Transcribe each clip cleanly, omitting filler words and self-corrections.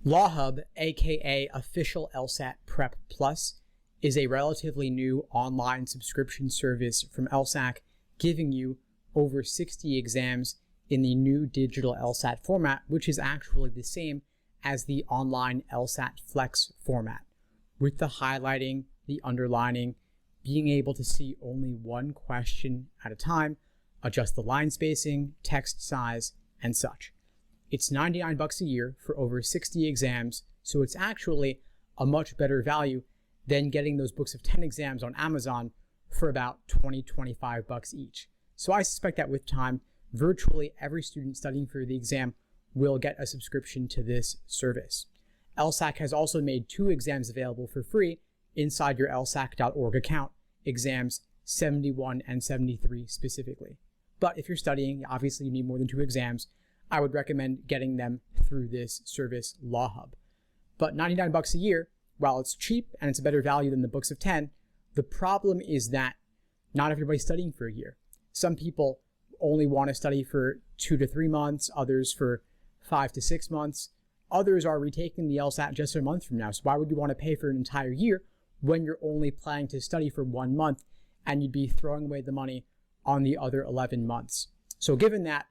LawHub, aka Official LSAT Prep Plus, is a relatively new online subscription service from LSAC, giving you over 60 exams in the new digital LSAT format, which is actually the same as the online LSAT Flex format, with the highlighting, the underlining, being able to see only one question at a time, adjust the line spacing, text size, and such. It's $99 a year for over 60 exams, so it's actually a much better value than getting those books of 10 exams on Amazon for about $20-25 each. So I suspect that with time, virtually every student studying for the exam will get a subscription to this service. LSAC has also made 2 exams available for free inside your lsac.org account, exams 71 and 73 specifically. But if you're studying, obviously you need more than 2 exams. I would recommend getting them through this service, LawHub. But $99 a year, while it's cheap and it's a better value than the books of 10, the problem is that not everybody's studying for a year. Some people only want to study for 2 to 3 months, others for 5 to 6 months. Others are retaking the LSAT just a month from now. So why would you want to pay for an entire year when you're only planning to study for 1 month and you'd be throwing away the money on the other 11 months? So given that,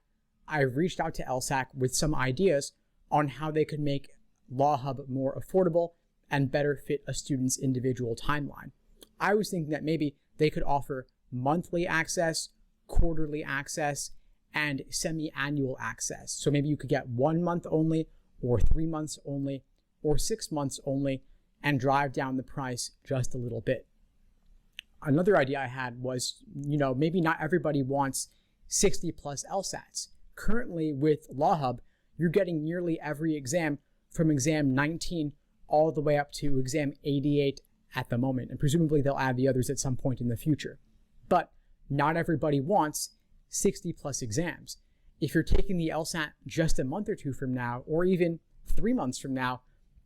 I've reached out to LSAC with some ideas on how they could make LawHub more affordable and better fit a student's individual timeline. I was thinking that maybe they could offer monthly access, quarterly access, and semi-annual access. So maybe you could get 1 month only, or 3 months only, or 6 months only, and drive down the price just a little bit. Another idea I had was, maybe not everybody wants 60 plus LSATs. Currently with LawHub, you're getting nearly every exam from exam 19 all the way up to exam 88 at the moment, and presumably they'll add the others at some point in the future. But not everybody wants 60 plus exams. If you're taking the LSAT just a month or 2 from now, or even 3 months from now,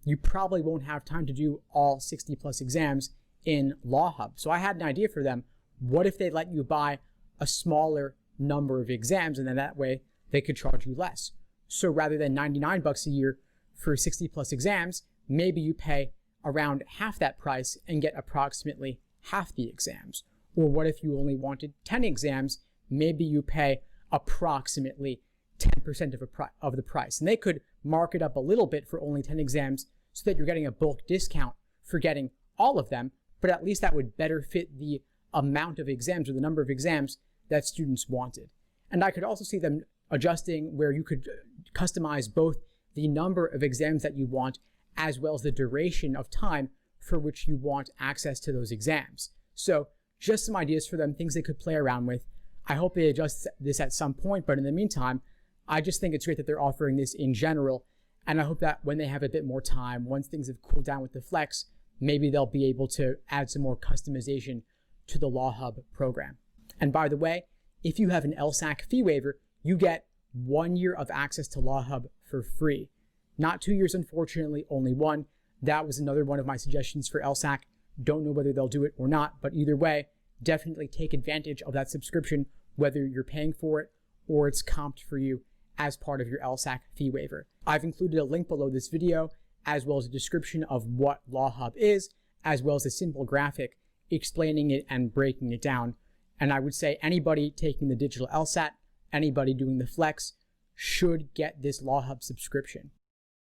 you probably won't have time to do all 60 plus exams in LawHub. So I had an idea for them. What if they let you buy a smaller number of exams, and then that way they could charge you less? So rather than $99 a year for 60 plus exams, maybe you pay around half that price and get approximately half the exams. Or what if you only wanted 10 exams? Maybe you pay approximately 10% of the price. And they could mark it up a little bit for only 10 exams so that you're getting a bulk discount for getting all of them, but at least that would better fit the amount of exams or the number of exams that students wanted. And I could also see them adjusting where you could customize both the number of exams that you want as well as the duration of time for which you want access to those exams. So just some ideas for them, things they could play around with. I hope they adjust this at some point, but in the meantime, I just think it's great that they're offering this in general. And I hope that when they have a bit more time, once things have cooled down with the Flex, maybe they'll be able to add some more customization to the LawHub program. And by the way, if you have an LSAC fee waiver, you get 1 year of access to LawHub for free. Not 2 years, unfortunately, only 1. That was another one of my suggestions for LSAC. Don't know whether they'll do it or not, but either way, definitely take advantage of that subscription, whether you're paying for it or it's comped for you as part of your LSAC fee waiver. I've included a link below this video, as well as a description of what LawHub is, as well as a simple graphic explaining it and breaking it down. And I would say anybody taking the digital LSAT, anybody doing the Flex, should get this LawHub subscription.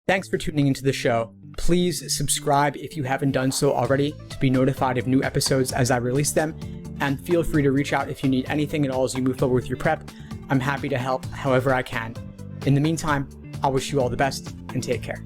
Thanks for tuning into the show. Please subscribe if you haven't done so already to be notified of new episodes as I release them, and feel free to reach out if you need anything at all as you move forward with your prep. I'm happy to help however I can. In the meantime, I'll wish you all the best and take care.